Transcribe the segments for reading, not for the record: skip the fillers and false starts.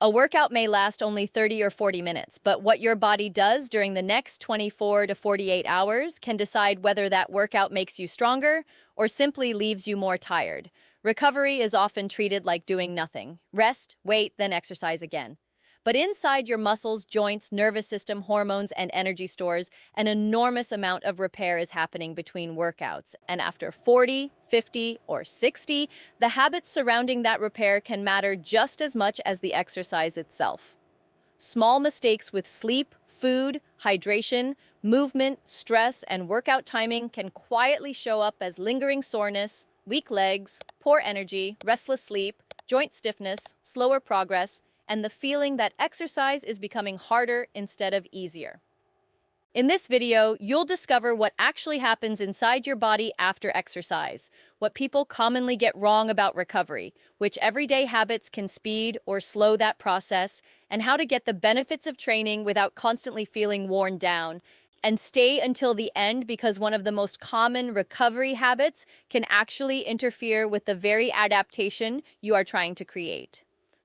A workout may last only 30 or 40 minutes, but what your body does during the next 24 to 48 hours can decide whether that workout makes you stronger or simply leaves you more tired. Recovery is often treated like doing nothing. Rest, wait, then exercise again. But inside your muscles, joints, nervous system, hormones, and energy stores, an enormous amount of repair is happening between workouts. And after 40, 50, or 60, the habits surrounding that repair can matter just as much as the exercise itself. Small mistakes with sleep, food, hydration, movement, stress, and workout timing can quietly show up as lingering soreness, weak legs, poor energy, restless sleep, joint stiffness, slower progress, and the feeling that exercise is becoming harder instead of easier. In this video, you'll discover what actually happens inside your body after exercise, what people commonly get wrong about recovery, which everyday habits can speed or slow that process, and how to get the benefits of training without constantly feeling worn down. And stay until the end because one of the most common recovery habits can actually interfere with the very adaptation you are trying to create.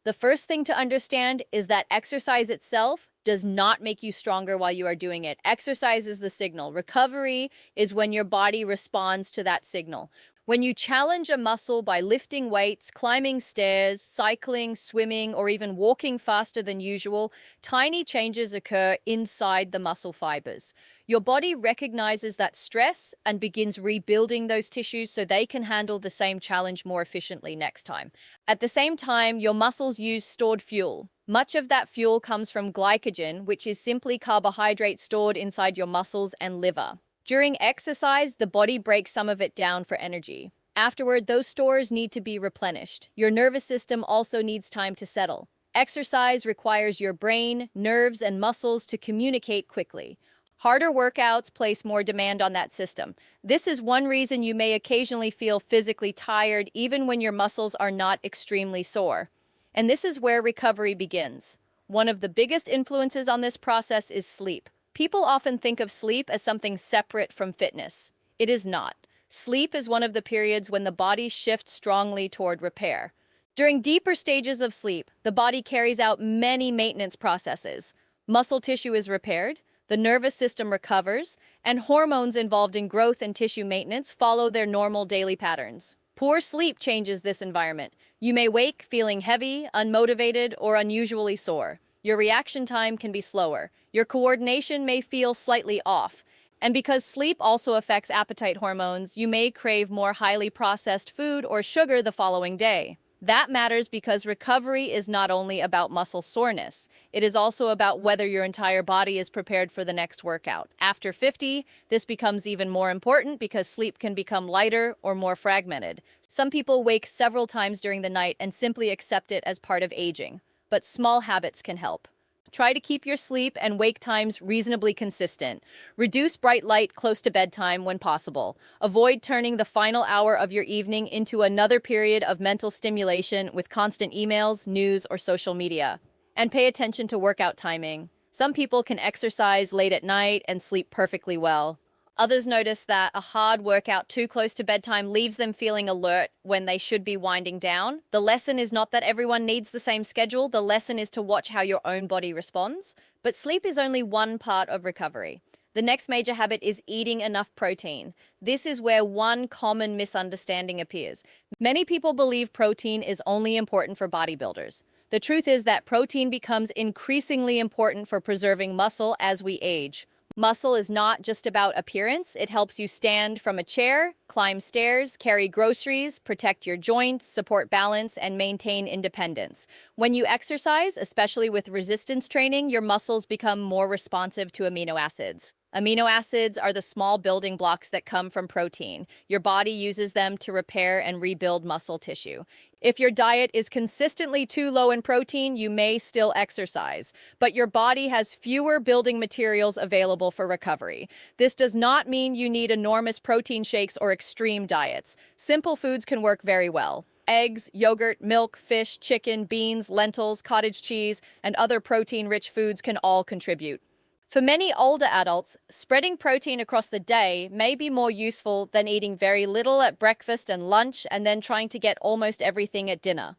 The first thing to understand is that exercise itself does not make you stronger while you are doing it. Exercise is the signal. Recovery is when your body responds to that signal. When you challenge a muscle by lifting weights, climbing stairs, cycling, swimming, or even walking faster than usual, tiny changes occur inside the muscle fibers. Your body recognizes that stress and begins rebuilding those tissues so they can handle the same challenge more efficiently next time. At the same time, your muscles use stored fuel. Much of that fuel comes from glycogen, which is simply carbohydrate stored inside your muscles and liver. During exercise, the body breaks some of it down for energy. Afterward, those stores need to be replenished. Your nervous system also needs time to settle. Exercise requires your brain, nerves, and muscles to communicate quickly. Harder workouts place more demand on that system. This is one reason you may occasionally feel physically tired even when your muscles are not extremely sore. And this is where recovery begins. One of the biggest influences on this process is sleep. People often think of sleep as something separate from fitness. It is not. Sleep is one of the periods when the body shifts strongly toward repair. During deeper stages of sleep, the body carries out many maintenance processes. Muscle tissue is repaired, the nervous system recovers, and hormones involved in growth and tissue maintenance follow their normal daily patterns. Poor sleep changes this environment. You may wake feeling heavy, unmotivated, or unusually sore. Your reaction time can be slower. Your coordination may feel slightly off. And because sleep also affects appetite hormones, you may crave more highly processed food or sugar the following day. That matters because recovery is not only about muscle soreness, it is also about whether your entire body is prepared for the next workout. After 50, this becomes even more important because sleep can become lighter or more fragmented. Some people wake several times during the night and simply accept it as part of aging. But small habits can help. Try to keep your sleep and wake times reasonably consistent. Reduce bright light close to bedtime when possible. Avoid turning the final hour of your evening into another period of mental stimulation with constant emails, news, or social media. And pay attention to workout timing. Some people can exercise late at night and sleep perfectly well. Others notice that a hard workout too close to bedtime leaves them feeling alert when they should be winding down. The lesson is not that everyone needs the same schedule. The lesson is to watch how your own body responds. But sleep is only one part of recovery. The next major habit is eating enough protein. This is where one common misunderstanding appears. Many people believe protein is only important for bodybuilders. The truth is that protein becomes increasingly important for preserving muscle as we age. Muscle is not just about appearance. It helps you stand from a chair, climb stairs, carry groceries, protect your joints, support balance, and maintain independence. When you exercise, especially with resistance training, your muscles become more responsive to amino acids. Amino acids are the small building blocks that come from protein. Your body uses them to repair and rebuild muscle tissue. If your diet is consistently too low in protein, you may still exercise, but your body has fewer building materials available for recovery. This does not mean you need enormous protein shakes or extreme diets. Simple foods can work very well. Eggs, yogurt, milk, fish, chicken, beans, lentils, cottage cheese, and other protein-rich foods can all contribute. For many older adults, spreading protein across the day may be more useful than eating very little at breakfast and lunch and then trying to get almost everything at dinner.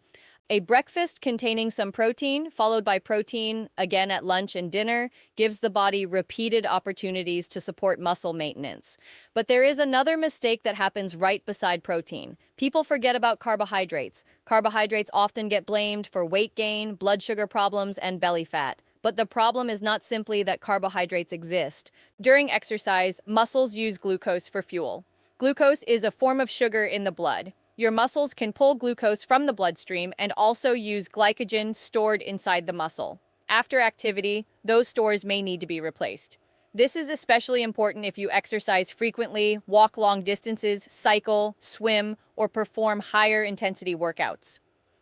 A breakfast containing some protein, followed by protein again at lunch and dinner, gives the body repeated opportunities to support muscle maintenance. But there is another mistake that happens right beside protein. People forget about carbohydrates. Carbohydrates often get blamed for weight gain, blood sugar problems, and belly fat. But the problem is not simply that carbohydrates exist. During exercise, muscles use glucose for fuel. Glucose is a form of sugar in the blood. Your muscles can pull glucose from the bloodstream and also use glycogen stored inside the muscle. After activity, those stores may need to be replaced. This is especially important if you exercise frequently, walk long distances, cycle, swim, or perform higher intensity workouts.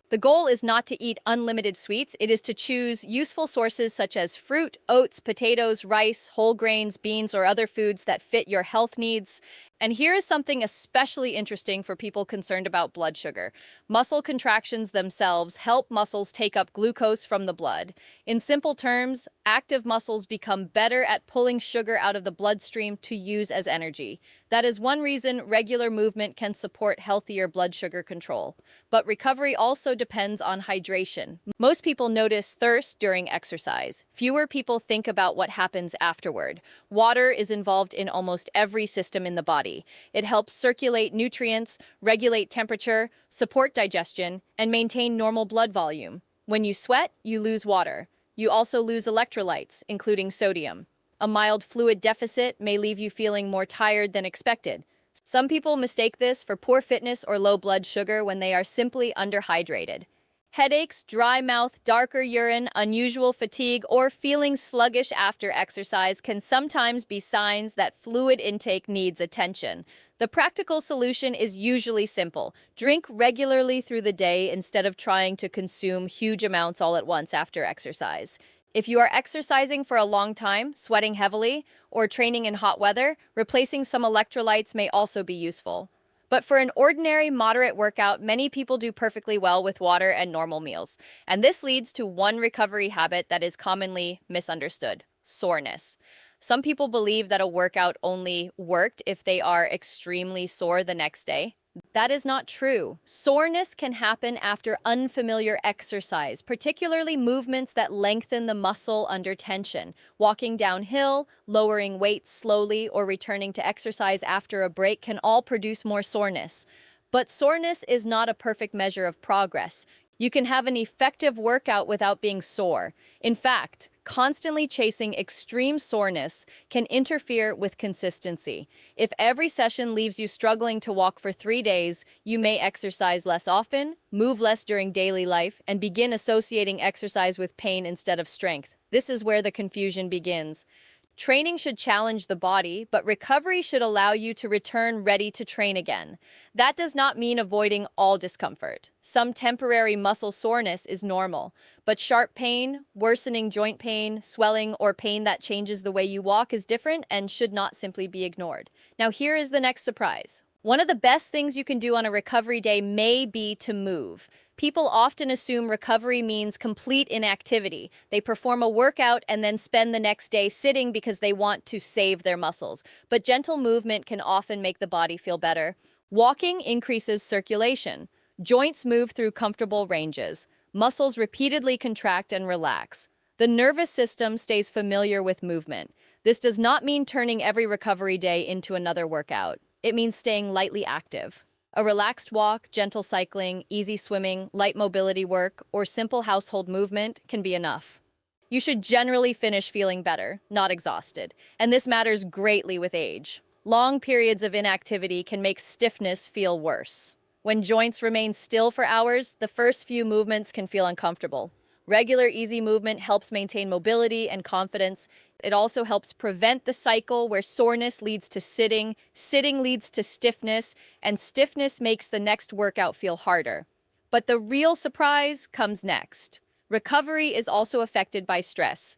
The goal is not to eat unlimited sweets. It is to choose useful sources such as fruit, oats, potatoes, rice, whole grains, beans, or other foods that fit your health needs. And here is something especially interesting for people concerned about blood sugar. Muscle contractions themselves help muscles take up glucose from the blood. In simple terms, active muscles become better at pulling sugar out of the bloodstream to use as energy. That is one reason regular movement can support healthier blood sugar control. But recovery also depends on hydration. Most people notice thirst during exercise. Fewer people think about what happens afterward. Water is involved in almost every system in the body. It helps circulate nutrients, regulate temperature, support digestion, and maintain normal blood volume. When you sweat, you lose water. You also lose electrolytes, including sodium. A mild fluid deficit may leave you feeling more tired than expected. Some people mistake this for poor fitness or low blood sugar when they are simply underhydrated. Headaches, dry mouth, darker urine, unusual fatigue, or feeling sluggish after exercise can sometimes be signs that fluid intake needs attention. The practical solution is usually simple. Drink regularly through the day instead of trying to consume huge amounts all at once after exercise. If you are exercising for a long time, sweating heavily, or training in hot weather, replacing some electrolytes may also be useful. But for an ordinary, moderate workout, many people do perfectly well with water and normal meals. And this leads to one recovery habit that is commonly misunderstood: soreness. Some people believe that a workout only worked if they are extremely sore the next day. That is not true. Soreness can happen after unfamiliar exercise, particularly movements that lengthen the muscle under tension. Walking downhill, lowering weights slowly, or returning to exercise after a break can all produce more soreness. But soreness is not a perfect measure of progress. You can have an effective workout without being sore. In fact, constantly chasing extreme soreness can interfere with consistency. If every session leaves you struggling to walk for 3 days, you may exercise less often, move less during daily life, and begin associating exercise with pain instead of strength. This is where the confusion begins. Training should challenge the body, but recovery should allow you to return ready to train again. That does not mean avoiding all discomfort. Some temporary muscle soreness is normal, but sharp pain, worsening joint pain, swelling, or pain that changes the way you walk is different and should not simply be ignored. Now here is the next surprise. One of the best things you can do on a recovery day may be to move. People often assume recovery means complete inactivity. They perform a workout and then spend the next day sitting because they want to save their muscles. But gentle movement can often make the body feel better. Walking increases circulation. Joints move through comfortable ranges. Muscles repeatedly contract and relax. The nervous system stays familiar with movement. This does not mean turning every recovery day into another workout. It means staying lightly active. A relaxed walk, gentle cycling, easy swimming, light mobility work, or simple household movement can be enough. You should generally finish feeling better, not exhausted, and this matters greatly with age. Long periods of inactivity can make stiffness feel worse. When joints remain still for hours, the first few movements can feel uncomfortable. Regular, easy movement helps maintain mobility and confidence. It also helps prevent the cycle where soreness leads to sitting, sitting leads to stiffness, and stiffness makes the next workout feel harder. But the real surprise comes next. Recovery is also affected by stress.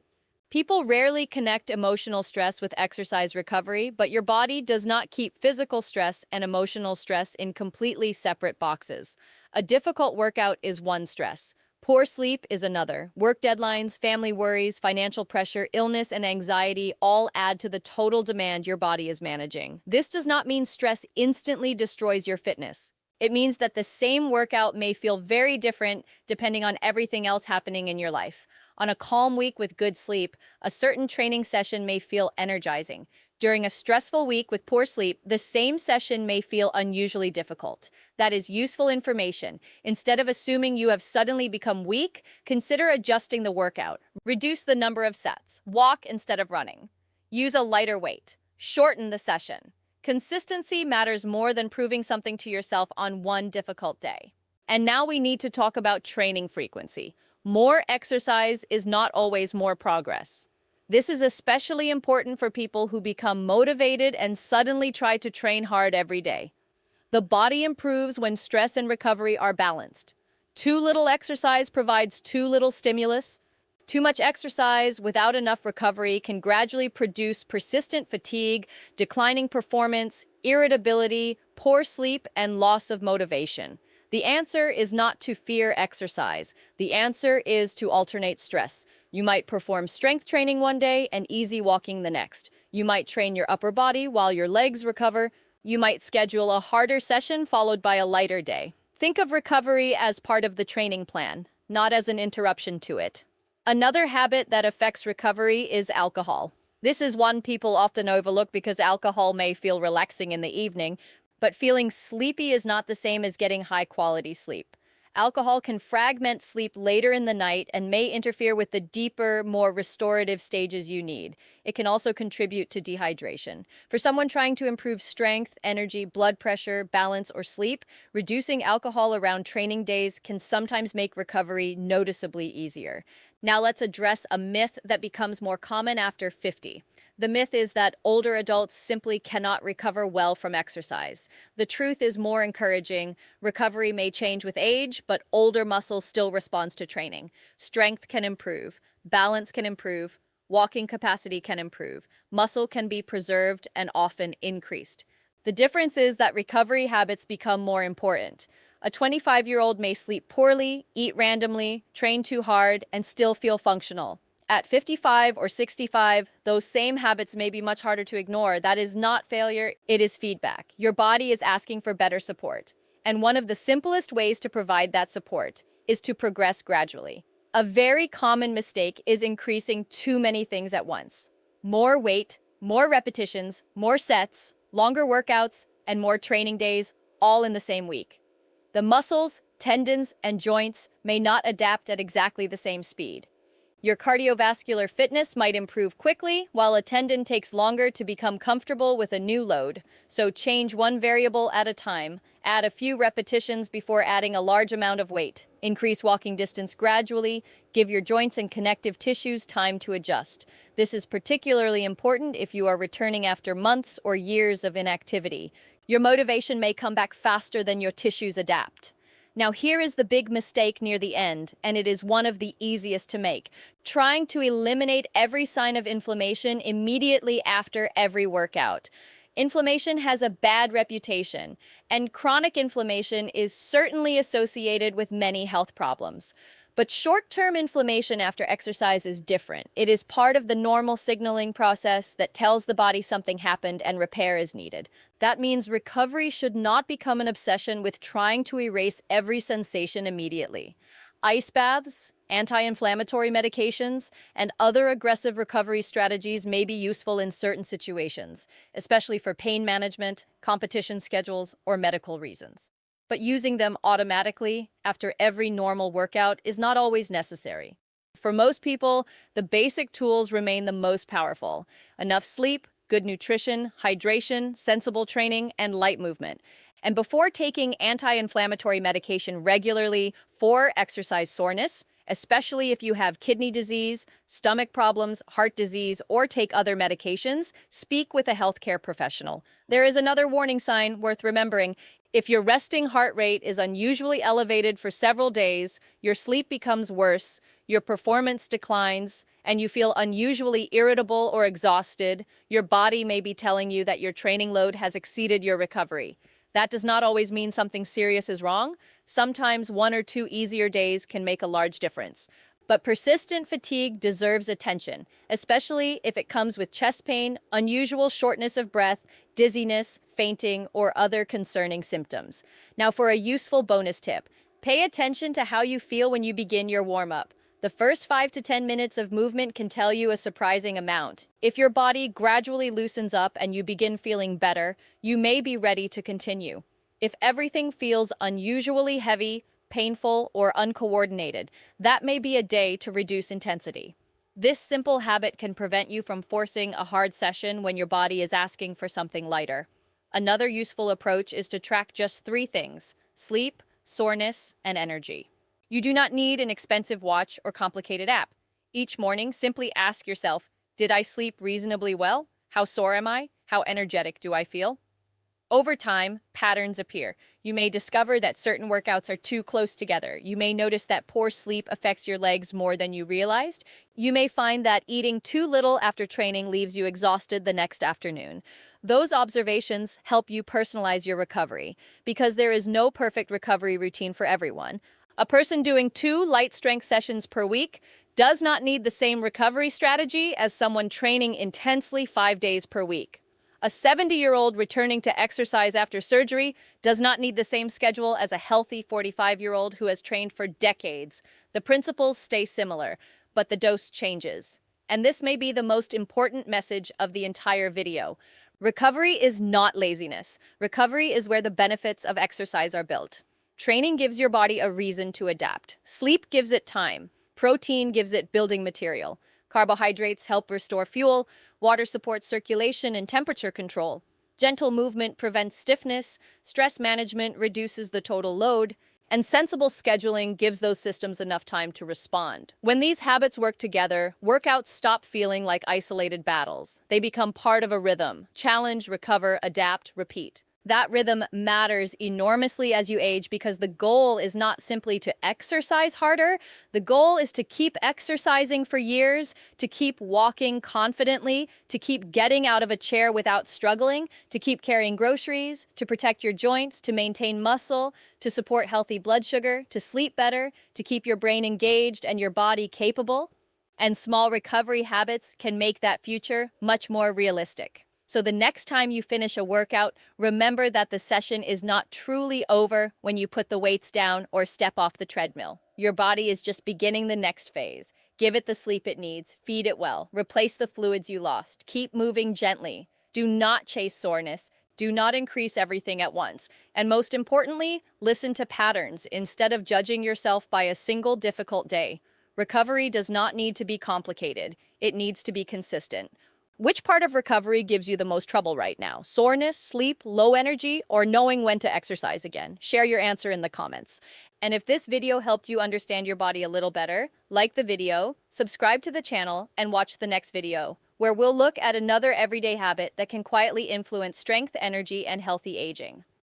People rarely connect emotional stress with exercise recovery, but your body does not keep physical stress and emotional stress in completely separate boxes. A difficult workout is one stress. Poor sleep is another. Work deadlines, family worries, financial pressure, illness, and anxiety all add to the total demand your body is managing. This does not mean stress instantly destroys your fitness. It means that the same workout may feel very different depending on everything else happening in your life. On a calm week with good sleep, a certain training session may feel energizing. During a stressful week with poor sleep, the same session may feel unusually difficult. That is useful information. Instead of assuming you have suddenly become weak, consider adjusting the workout. Reduce the number of sets. Walk instead of running. Use a lighter weight. Shorten the session. Consistency matters more than proving something to yourself on one difficult day. And now we need to talk about training frequency. More exercise is not always more progress. This is especially important for people who become motivated and suddenly try to train hard every day. The body improves when stress and recovery are balanced. Too little exercise provides too little stimulus. Too much exercise without enough recovery can gradually produce persistent fatigue, declining performance, irritability, poor sleep, and loss of motivation. The answer is not to fear exercise. The answer is to alternate stress. You might perform strength training one day and easy walking the next. You might train your upper body while your legs recover. You might schedule a harder session followed by a lighter day. Think of recovery as part of the training plan, not as an interruption to it. Another habit that affects recovery is alcohol. This is one people often overlook because alcohol may feel relaxing in the evening, but feeling sleepy is not the same as getting high-quality sleep. Alcohol can fragment sleep later in the night and may interfere with the deeper, more restorative stages you need. It can also contribute to dehydration. For someone trying to improve strength, energy, blood pressure, balance, or sleep, reducing alcohol around training days can sometimes make recovery noticeably easier. Now let's address a myth that becomes more common after 50. The myth is that older adults simply cannot recover well from exercise. The truth is more encouraging. Recovery may change with age, but older muscle still responds to training. Strength can improve, balance can improve, walking capacity can improve, muscle can be preserved and often increased. The difference is that recovery habits become more important. A 25-year-old may sleep poorly, eat randomly, train too hard, and still feel functional. At 55 or 65, those same habits may be much harder to ignore. That is not failure, it is feedback. Your body is asking for better support. And one of the simplest ways to provide that support is to progress gradually. A very common mistake is increasing too many things at once. More weight, more repetitions, more sets, longer workouts, and more training days, all in the same week. The muscles, tendons, and joints may not adapt at exactly the same speed. Your cardiovascular fitness might improve quickly, while a tendon takes longer to become comfortable with a new load. So change one variable at a time. Add a few repetitions before adding a large amount of weight. Increase walking distance gradually. Give your joints and connective tissues time to adjust. This is particularly important if you are returning after months or years of inactivity. Your motivation may come back faster than your tissues adapt. Now here is the big mistake near the end, and it is one of the easiest to make. Trying to eliminate every sign of inflammation immediately after every workout. Inflammation has a bad reputation, and chronic inflammation is certainly associated with many health problems. But short-term inflammation after exercise is different. It is part of the normal signaling process that tells the body something happened and repair is needed. That means recovery should not become an obsession with trying to erase every sensation immediately. Ice baths, anti-inflammatory medications, and other aggressive recovery strategies may be useful in certain situations, especially for pain management, competition schedules, or medical reasons. But using them automatically after every normal workout is not always necessary. For most people, the basic tools remain the most powerful. Enough sleep, good nutrition, hydration, sensible training, and light movement. And before taking anti-inflammatory medication regularly for exercise soreness, especially if you have kidney disease, stomach problems, heart disease, or take other medications, speak with a healthcare professional. There is another warning sign worth remembering. If your resting heart rate is unusually elevated for several days, your sleep becomes worse, your performance declines, and you feel unusually irritable or exhausted, your body may be telling you that your training load has exceeded your recovery. That does not always mean something serious is wrong. Sometimes 1 or 2 easier days can make a large difference. But persistent fatigue deserves attention, especially if it comes with chest pain, unusual shortness of breath, dizziness, fainting, or other concerning symptoms. Now, for a useful bonus tip, pay attention to how you feel when you begin your warm-up. The first 5 to 10 minutes of movement can tell you a surprising amount. If your body gradually loosens up and you begin feeling better, you may be ready to continue. If everything feels unusually heavy, painful, or uncoordinated, that may be a day to reduce intensity. This simple habit can prevent you from forcing a hard session when your body is asking for something lighter. Another useful approach is to track just 3 things: sleep, soreness, and energy. You do not need an expensive watch or complicated app. Each morning, simply ask yourself, did I sleep reasonably well? How sore am I? How energetic do I feel? Over time, patterns appear. You may discover that certain workouts are too close together. You may notice that poor sleep affects your legs more than you realized. You may find that eating too little after training leaves you exhausted the next afternoon. Those observations help you personalize your recovery, because there is no perfect recovery routine for everyone. A person doing 2 light strength sessions per week does not need the same recovery strategy as someone training intensely 5 days per week. A 70-year-old returning to exercise after surgery does not need the same schedule as a healthy 45-year-old who has trained for decades. The principles stay similar, but the dose changes. And this may be the most important message of the entire video. Recovery is not laziness. Recovery is where the benefits of exercise are built. Training gives your body a reason to adapt. Sleep gives it time. Protein gives it building material. Carbohydrates help restore fuel. Water supports circulation and temperature control. Gentle movement prevents stiffness. Stress management reduces the total load. And sensible scheduling gives those systems enough time to respond. When these habits work together, workouts stop feeling like isolated battles. They become part of a rhythm. Challenge, recover, adapt, repeat. That rhythm matters enormously as you age, because the goal is not simply to exercise harder. The goal is to keep exercising for years, to keep walking confidently, to keep getting out of a chair without struggling, to keep carrying groceries, to protect your joints, to maintain muscle, to support healthy blood sugar, to sleep better, to keep your brain engaged and your body capable. And small recovery habits can make that future much more realistic. So the next time you finish a workout, remember that the session is not truly over when you put the weights down or step off the treadmill. Your body is just beginning the next phase. Give it the sleep it needs, feed it well, replace the fluids you lost, keep moving gently. Do not chase soreness, do not increase everything at once. And most importantly, listen to patterns instead of judging yourself by a single difficult day. Recovery does not need to be complicated, it needs to be consistent. Which part of recovery gives you the most trouble right now? Soreness, sleep, low energy, or knowing when to exercise again? Share your answer in the comments. And if this video helped you understand your body a little better, like the video, subscribe to the channel, and watch the next video, where we'll look at another everyday habit that can quietly influence strength, energy, and healthy aging.